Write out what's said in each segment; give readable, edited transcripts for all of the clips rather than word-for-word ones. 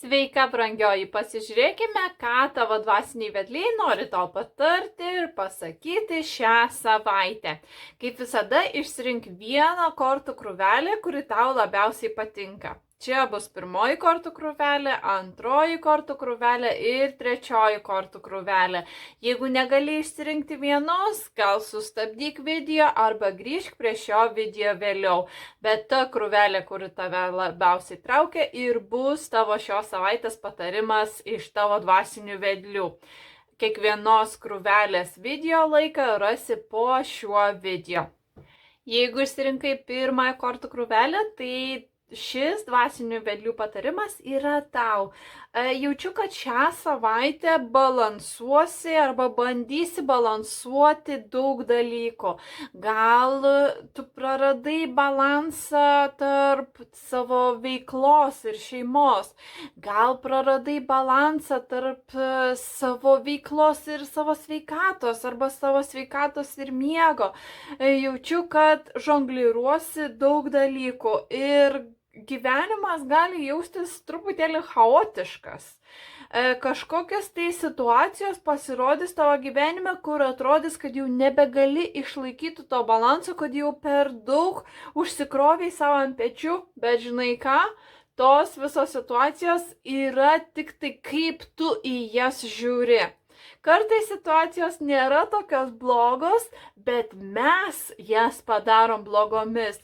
Sveika, brangioji, pasižiūrėkime, ką tavo dvasiniai vedliai nori tau patarti ir pasakyti šią savaitę. Kaip visada, išsirink vieną kortų krūvelę, kuri tau labiausiai patinka. Čia bus pirmoji kortų krūvelė, antroji kortų krūvelė ir trečioji kortų krūvelė. Jeigu negali išsirinkti vienos, gal sustabdyk video arba grįžk prie šio video vėliau. Bet ta krūvelė, kuri tave labiausiai traukia, ir bus tavo šios savaitės patarimas iš tavo dvasinių vedlių. Kiekvienos krūvelės video laiką rasi po šiuo video. Jeigu išsirinkai pirmąją kortų krūvelę, tai šis dvasinių vedlių patarimas yra tau. Jaučiu, kad šią savaitę balansuosi arba bandysi balansuoti daug dalykų. Gal tu praradai balansą tarp savo veiklos ir šeimos. Gal praradai balansą tarp savo veiklos ir savo sveikatos arba savo sveikatos ir miego. Jaučiu, kad žongliruosi daug dalykų ir gyvenimas gali jaustis truputėlį chaotiškas. Kažkokios tai situacijos pasirodys tavo gyvenime, kur atrodys, kad jau nebegali išlaikyti to balanso, kad jau per daug užsikroviai savo ant pečių, bet žinai ką? Tos visos situacijos yra tik tai kaip tu į jas žiūri. Kartais situacijos nėra tokios blogos, bet mes jas padarom blogomis.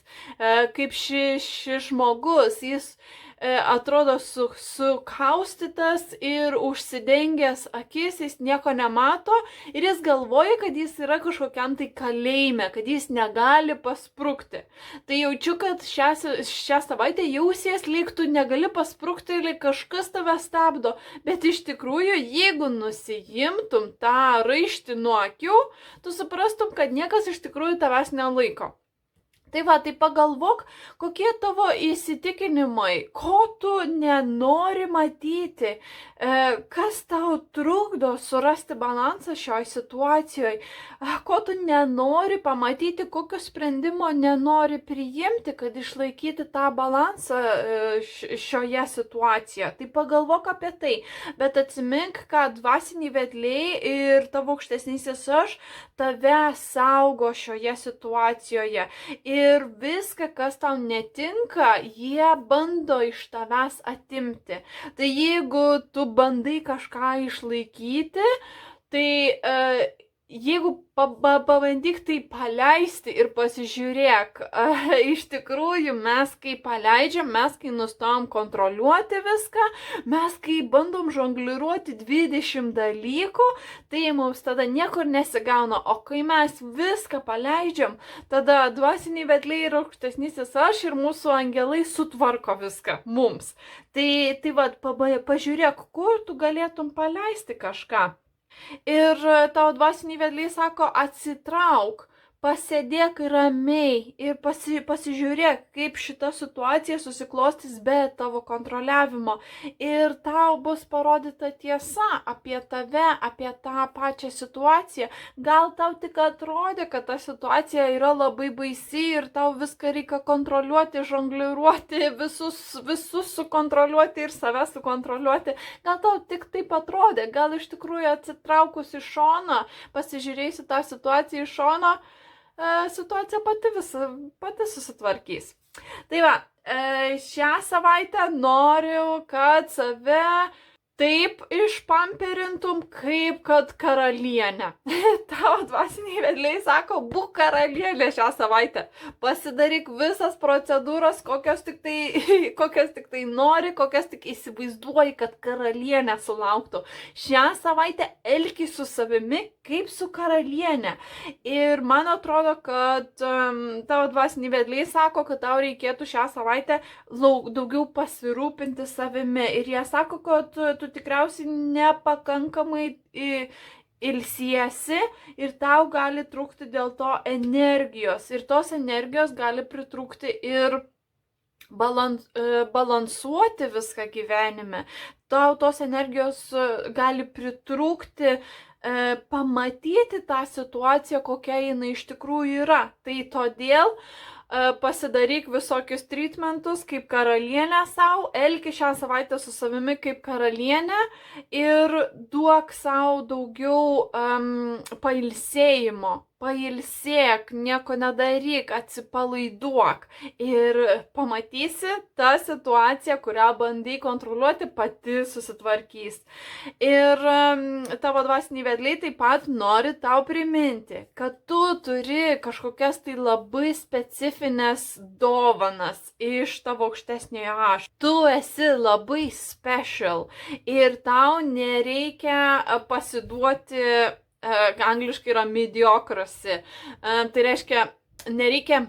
Kaip šis žmogus, jis atrodo sukaustytas ir užsidengęs akis, jis nieko nemato ir jis galvoja, kad jis yra kažkokiam tai kalėjime, kad jis negali pasprukti. Tai jaučiu, kad šią savaitę jausies lyg tu negali pasprukti, lyg kažkas tave stabdo, bet iš tikrųjų, jeigu nusijimtum tą raištį nuo akių, tu suprastum, kad niekas iš tikrųjų tavęs nelaiko. Tai va, tai pagalvok, kokie tavo įsitikinimai, ko tu nenori matyti, kas tau trukdo surasti balansą šioj situacijoje, ko tu nenori pamatyti, kokio sprendimo nenori priimti, kad išlaikyti tą balansą šioje situacijoje. Tai pagalvok apie tai, bet atsimink, kad dvasiniai vedliai ir tavo aukštesnysis aš tave saugo šioje situacijoje. Ir viską, kas tau netinka, jie bando iš tavęs atimti. Tai jeigu tu bandai kažką išlaikyti, tai jeigu pabandyk tai paleisti ir pasižiūrėk, iš tikrųjų mes kai paleidžiam, mes kai nustojam kontroliuoti viską, mes kai bandom žongliruoti 20 dalykų, tai mums tada niekur nesigauna, o kai mes viską paleidžiam, tada dvasiniai vedliai ir aukštesnysis aš ir mūsų angelai sutvarko viską mums. Tai vat, pažiūrėk, kur tu galėtum paleisti kažką. Ir tavo dvasiniai vedliai sako, atsitrauk, pasėdėk ramiai ir pasižiūrėk, kaip šita situacija susiklostys be tavo kontroliavimo. Ir tau bus parodyta tiesa apie tave, apie tą pačią situaciją. Gal tau tik atrodė, kad ta situacija yra labai baisi ir tau viską reikia kontroliuoti, žongliruoti, visus sukontroliuoti ir save sukontroliuoti. Gal tau tik taip atrodė, gal iš tikrųjų atsitraukus iš šono, pasižiūrėsi tą situaciją iš šono, situacija pati susitvarkys. Tai va, šią savaitę noriu, kad save taip išpamperintum, kaip kad karalienė. Tavo dvasiniai vedliai sako, būk karalienė šią savaitę. Pasidaryk visas procedūras, kokios tik tai nori, kokias tik įsivaizduoji, kad karalienė sulauktų. Šią savaitę elkis su savimi kaip su karalienė. Ir man atrodo, kad tavo dvasiniai vedliai sako, kad tau reikėtų šią savaitę daugiau pasirūpinti savimi. Ir jie sako, kad tu tikriausiai nepakankamai ilsiesi ir tau gali trūkti dėl to energijos. Ir tos energijos gali pritrūkti ir balansuoti viską gyvenime. Tau tos energijos gali pritrūkti pamatyti tą situaciją, kokia jinai iš tikrųjų yra. Tai todėl pasidaryk visokius treatmentus kaip karalienė savo, elki šią savaitę su savimi kaip karalienė ir duok savo daugiau pailsėjimo. Pailsėk, nieko nedaryk, atsipalaiduok ir pamatysi, ta situacija, kurią bandai kontroliuoti, pati susitvarkys. Ir tavo dvasiniai vedliai taip pat nori tau priminti, kad tu turi kažkokias tai labai specifines dovanas iš tavo aukštesniojo aš. Tu esi labai special ir tau nereikia pasiduoti, angliškai yra mediokrasi. Tai reiškia, nereikia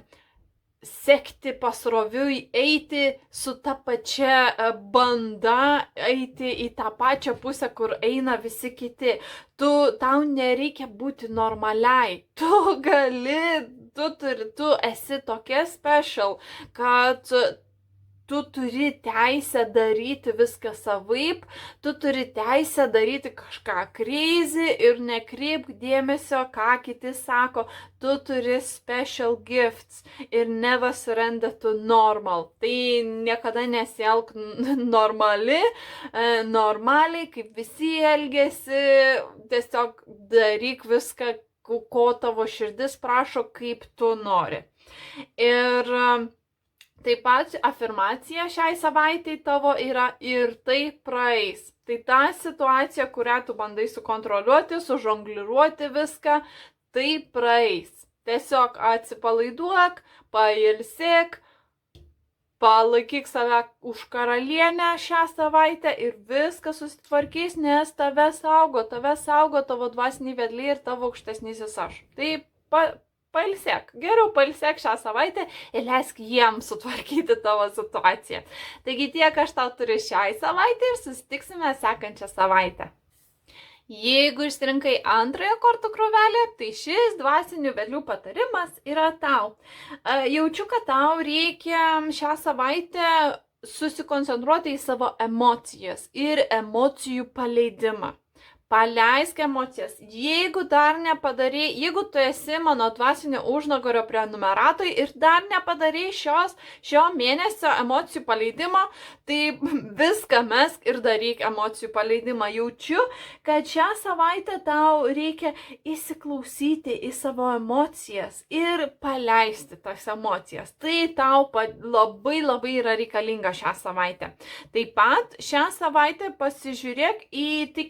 sekti pasroviui, eiti su ta pačia banda, eiti į tą pačią pusę, kur eina visi kiti. Tau nereikia būti normaliai. Tu esi tokia special, kad tu turi teisę daryti viską savaip, tu turi teisę daryti kažką crazy ir nekreipk dėmesio, ką kiti sako. Tu turi special gifts ir never surrender to normal. Tai niekada nesielk normaliai, kaip visi elgiasi, tiesiog daryk viską, ko tavo širdis prašo, kaip tu nori. Ir taip pat afirmacija šiai savaitei tavo yra ir tai praeis. Tai ta situacija, kurią tu bandai sukontroliuoti, sužongliruoti viską, tai praeis. Tiesiog atsipalaiduok, pailsėk, palaikyk save už karalienę šią savaitę ir viskas susitvarkys, nes tave saugo tavo dvasiniai vedliai ir tavo aukštesnysis aš. Tai pailsėk, geriau pailsėk šią savaitę ir leisk jiems sutvarkyti tavo situaciją. Taigi tiek aš tau turiu šiai savaitę ir susitiksime sekančią savaitę. Jeigu išsirinkai antrąją kortų krūvelę, tai šis dvasinių vedlių patarimas yra tau. Jaučiu, kad tau reikia šią savaitę susikoncentruoti į savo emocijas ir emocijų paleidimą. Paleisk emocijas. Jeigu tu esi mano dvasinio užnugario prenumeratoj ir dar nepadarei šio mėnesio emocijų paleidimo, tai viską mesk ir daryk emocijų paleidimą. Jaučiu, kad šią savaitę tau reikia įsiklausyti į savo emocijas ir paleisti tas emocijas. Tai tau labai yra reikalinga šią savaitę. Taip pat šią savaitę pasižiūrėk į tai,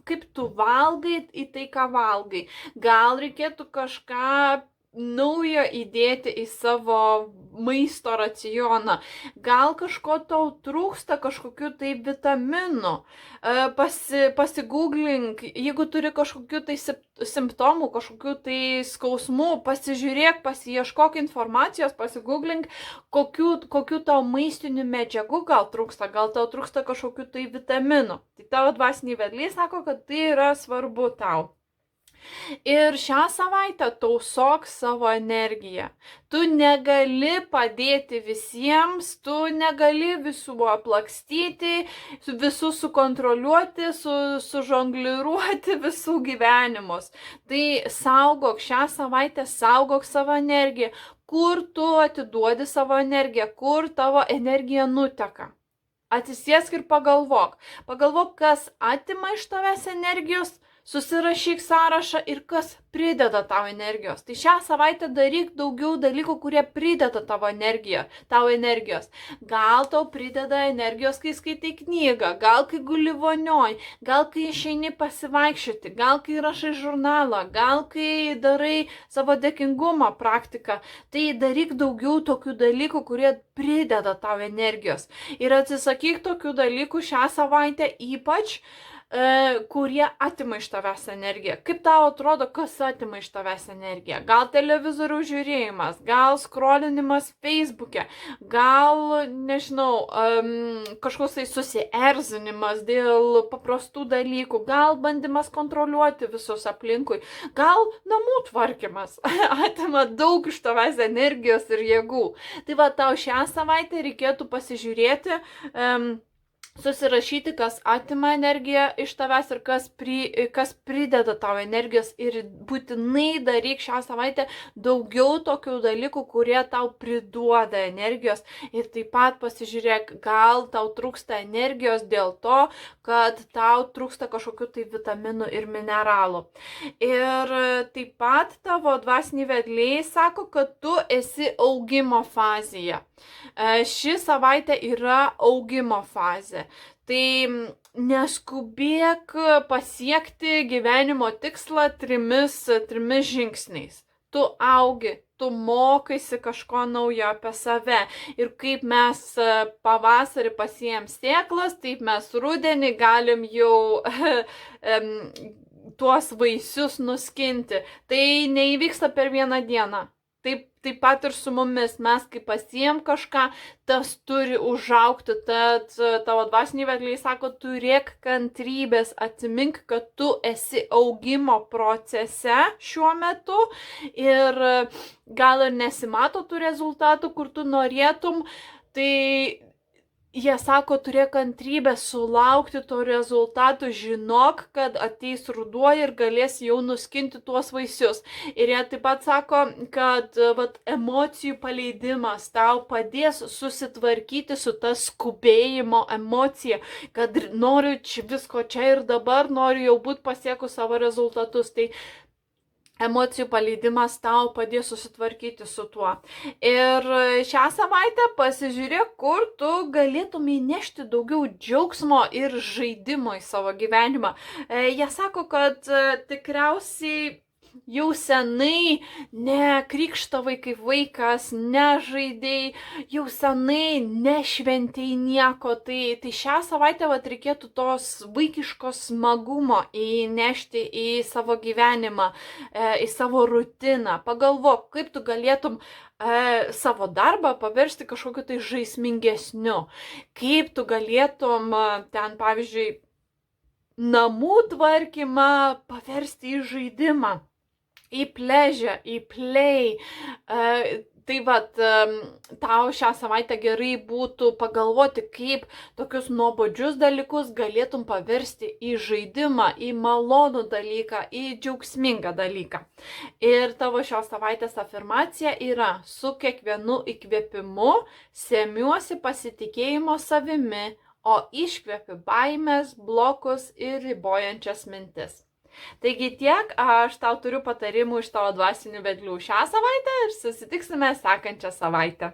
kaip tu valgai, į tai, ką valgai. Gal reikėtų kažką naujo įdėti į savo maisto racioną. Gal kažko tau trūksta, kažkokių tai vitaminų. Pasigooglink, jeigu turi kažkokių tai simptomų, kažkokių tai skausmų, pasižiūrėk, pasiieškok informacijos, pasigooglink, kokių tau maistinių medžiagų gal tau trūksta kažkokių tai vitaminų. Tai tavo dvasiniai vedliai sako, kad tai yra svarbu tau. Ir šią savaitę tausok savo energiją. Tu negali padėti visiems, tu negali visų aplakstyti, visus sukontroliuoti, sužongliruoti visų gyvenimus. Tai saugok šią savaitę, saugok savo energiją. Kur tu atiduodi savo energiją, kur tavo energija nuteka. Atsisėsk ir pagalvok. Pagalvok, kas atima iš tavęs energijos. Susirašyk sąrašą ir kas prideda tau energijos. Tai šią savaitę daryk daugiau dalykų, kurie prideda tau energijos. Gal tau prideda energijos, kai skaitai knygą, gal kai guli vonioj, gal kai išeini pasivaikščioti, gal kai rašai žurnalą, gal kai darai savo dėkingumo praktiką. Tai daryk daugiau tokių dalykų, kurie prideda tau energijos. Ir atsisakyk tokių dalykų šią savaitę, ypač kurie atima iš tavęs energiją. Kaip tau atrodo, kas atima iš tavęs energiją? Gal televizorių žiūrėjimas, gal scrollinimas Facebook'e, gal, nežinau, kažkoks tai susierzinimas dėl paprastų dalykų, gal bandymas kontroliuoti visus aplinkui, gal namų tvarkymas atima daug iš tavęs energijos ir jėgų. Tai va, tau šią savaitę reikėtų pasižiūrėti, susirašyti, kas atima energiją iš tavęs ir kas prideda tau energijos, ir būtinai daryk šią savaitę daugiau tokių dalykų, kurie tau priduoda energijos, ir taip pat pasižiūrėk, gal tau trūksta energijos dėl to, kad tau trūksta kažkokių tai vitaminų ir mineralų. Ir taip pat tavo dvasiniai vedliai sako, kad tu esi augimo fazėje. Ši savaitė yra augimo fazė. Tai neskubėk pasiekti gyvenimo tikslą trimis žingsniais. Tu augi, tu mokaisi kažko naujo apie save. Ir kaip mes pavasarį pasėjam sėklas, taip mes rudenį galim jau tuos vaisius nuskinti. Tai neįvyksta per vieną dieną. Taip pat ir su mumis, mes kai pasijam kažką, tas turi užaugti, tad tavo dvasiniai vedliai sako, turėk kantrybės, atsimink, kad tu esi augimo procese šiuo metu ir gal ir nesimato tų rezultatų, kur tu norėtum, tai jie sako, turėk kantrybę sulaukti to rezultatų, žinok, kad ateis ruduo ir galės jau nuskinti tuos vaisius. Ir jie taip pat sako, kad emocijų paleidimas tau padės susitvarkyti su ta skubėjimo emocija, kad noriu visko čia ir dabar, noriu jau būti pasiekus savo rezultatus. Tai emocijų paleidimas tau padės susitvarkyti su tuo. Ir šią savaitę pasižiūrėk, kur tu galėtum įnešti daugiau džiaugsmo ir žaidimo į savo gyvenimą. Jie sako, kad tikriausiai jau senai nekrikštavai kaip vaikas, nežaidėjai, jau senai nešventėjai nieko, tai šią savaitę reikėtų tos vaikiškos smagumo įnešti į savo gyvenimą, į savo rutiną. Pagalvok, kaip tu galėtum savo darbą paversti kažkokiu tai žaismingesniu, kaip tu galėtum ten, pavyzdžiui, namų tvarkymą paversti į žaidimą, į pleasure, į play. Tai tau šią savaitę gerai būtų pagalvoti, kaip tokius nuobodžius dalykus galėtum paversti į žaidimą, į malonų dalyką, į džiaugsmingą dalyką. Ir tavo šios savaitės afirmacija yra: su kiekvienu įkvėpimu semiuosi pasitikėjimo savimi, o iškvepiu baimės, blokus ir ribojančias mintis. Taigi tiek, aš tau turiu patarimų iš tavo dvasinių vedlių šią savaitę ir susitiksime sekančią savaitę.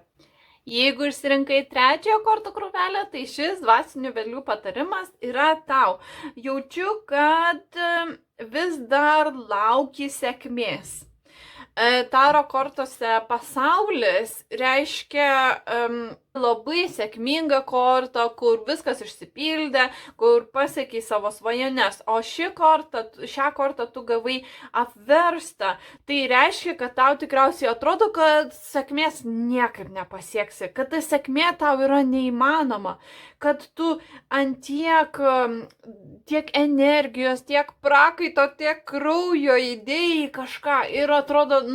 Jeigu išsirinkai trečiojo kortų krūvelę, tai šis dvasinių vedlių patarimas yra tau. Jaučiu, kad vis dar lauki sėkmės. Taro kortose pasaulis reiškia labai sėkmingą kortą, kur viskas išsipildė, kur pasiekiai savo svajones. O šią kortą tu gavai apverstą. Tai reiškia, kad tau tikriausiai atrodo, kad sėkmės niekaip nepasieksi, kad ta sėkmė tau yra neįmanoma, kad tu ant tiek energijos, tiek prakaito, tiek kraujo įdėjai kažką ir atrodo,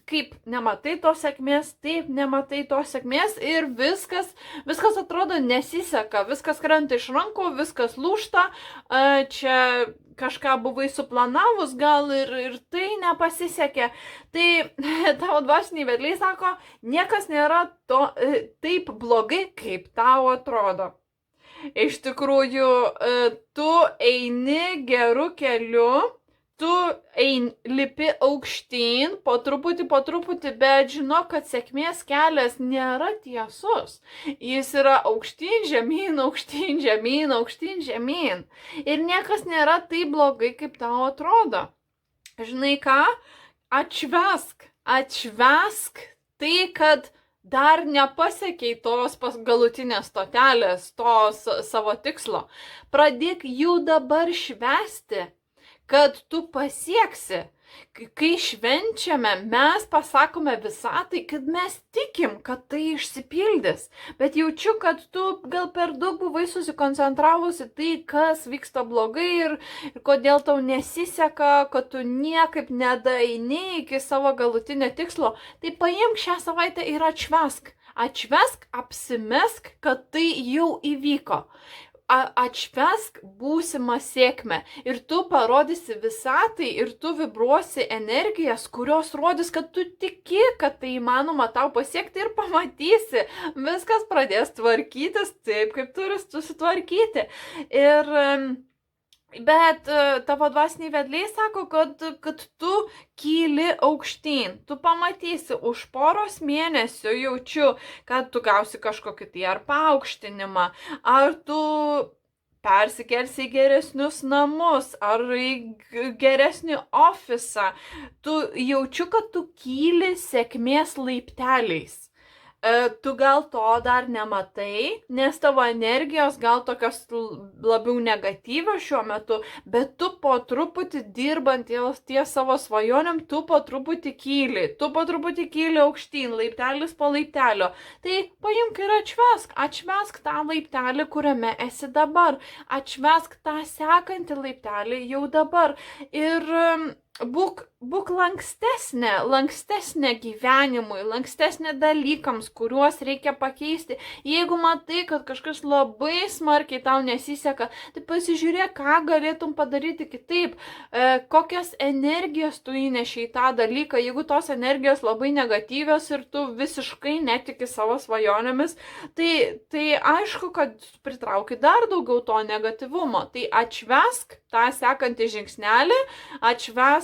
kaip nematai tos sėkmės, taip nematai tos sėkmės ir viskas atrodo nesiseka, viskas krenta iš rankų, viskas lūžta, čia kažką buvai suplanavus, gal ir tai nepasisekė. Tai tavo dvasiniai vedliai sako, niekas nėra taip blogai, kaip tau atrodo. Iš tikrųjų, tu eini geru keliu, tu lipi aukštyn, po truputį, bet žinok, kad sėkmės kelias nėra tiesus. Jis yra aukštyn, žemyn, aukštyn, žemyn, aukštyn, žemyn. Ir niekas nėra taip blogai, kaip tau atrodo. Žinai ką? Atšvęsk tai, kad dar nepasiekiai tos galutinės stotelės, tos savo tikslo. Pradėk jau dabar švęsti, kad tu pasieksi. Kai švenčiame, mes pasakome visatai, kad mes tikim, kad tai išsipildys. Bet jaučiu, kad tu gal per daug buvai susikoncentravusi tai, kas vyksta blogai ir kodėl tau nesiseka, kad tu niekaip nedaeini iki savo galutinio tikslo. Tai paimk šią savaitę ir atšvęsk. Atšvesk, apsimesk, kad tai jau įvyko. Atšvesk būsimą sėkmę ir tu parodysi visatai ir tu vibruosi energijas, kurios rodys, kad tu tiki, kad tai įmanoma tau pasiekti ir pamatysi. Viskas pradės tvarkytis taip, kaip turi susitvarkyti. Bet tavo dvasiniai vedliai sako, kad tu kyli aukštyn. Tu pamatysi, už poros mėnesių jaučiu, kad tu gausi kažkokį tai ar paaukštinimą, ar tu persikelsi į geresnius namus, ar į geresnį ofisą. Tu jaučiu, kad tu kyli sėkmės laipteliais. Tu gal to dar nematai, nes tavo energijos gal tokios labiau negatyvios šiuo metu, bet tu po truputį dirbant ties savo svajonėm, tu po truputį kyli aukštyn, laiptelis po laiptelio. Tai paimk ir atšvesk tą laiptelį, kuriame esi dabar, atšvesk tą sekantį laiptelį jau dabar ir būk lankstesnė gyvenimui, lankstesnė dalykams, kuriuos reikia pakeisti. Jeigu matai, kad kažkas labai smarkiai tau nesiseka, tai pasižiūrėk, ką galėtum padaryti kitaip, kokias energijas tu įneši į tą dalyką. Jeigu tos energijos labai negatyvios ir tu visiškai netiki savo svajonėmis, tai aišku, kad pritrauki dar daugiau to negatyvumo. Tai atšvesk tą sekantį žingsnelį, atšvesk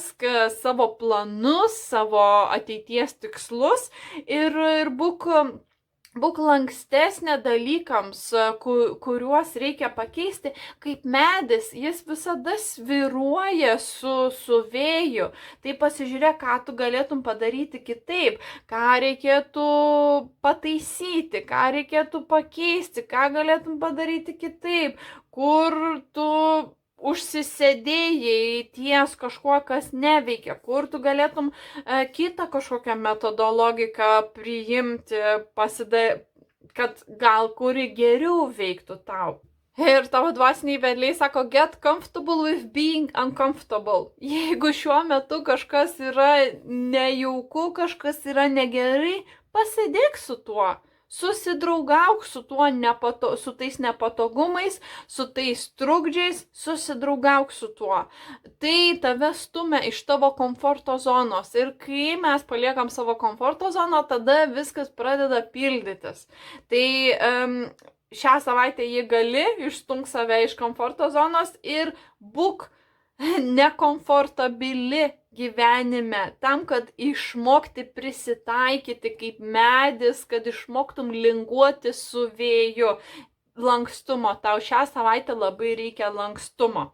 savo planus, savo ateities tikslus ir būk lankstesnė dalykams, kuriuos reikia pakeisti. Kaip medis, jis visada svyruoja su vėju. Tai pasižiūrėk, ką tu galėtum padaryti kitaip, ką reikėtų pataisyti, ką reikėtų pakeisti, ką galėtum padaryti kitaip, kur tu užsisėdėjai ties kažkuo, kas neveikia, kur tu galėtum kitą kažkokią metodologiką priimti, kad gal kuri geriau veiktų tau. Ir tavo dvasiniai vedliai sako, get comfortable with being uncomfortable. Jeigu šiuo metu kažkas yra nejauku, kažkas yra negerai, pasidėk su tuo. Susidraugauk su su tais nepatogumais, su tais trukdžiais, susidraugauk su tuo. Tai tave stumia iš tavo komforto zonos. Ir kai mes paliekam savo komforto zoną, tada viskas pradeda pildytis. Tai šią savaitę jį gali išstumti save iš komforto zonos ir būk nekomfortabili gyvenime, tam, kad išmokti prisitaikyti kaip medis, kad išmoktum linguoti su vėju. Lankstumo. Tau šią savaitę labai reikia lankstumo.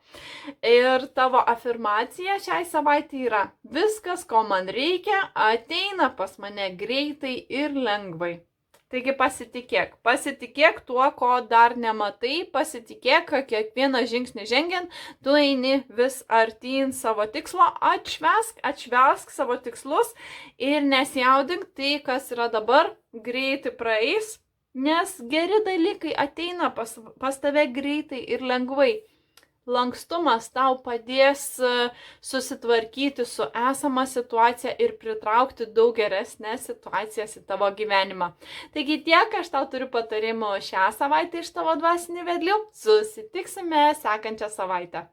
Ir tavo afirmacija šiai savaitė yra: viskas, ko man reikia, ateina pas mane greitai ir lengvai. Taigi pasitikėk tuo, ko dar nematai, pasitikėk, kad kiekvieną žingsnį žengiant, tu eini vis artyn savo tikslo, atšvesk savo tikslus ir nesijaudink, tai, kas yra dabar, greitai praeis, nes geri dalykai ateina pas tave greitai ir lengvai. Lankstumas tau padės susitvarkyti su esama situacija ir pritraukti daug geresnės situacijas į tavo gyvenimą. Taigi tiek aš tau turiu patarimų šią savaitę iš tavo dvasinių vedlių. Susitiksime sekančią savaitę.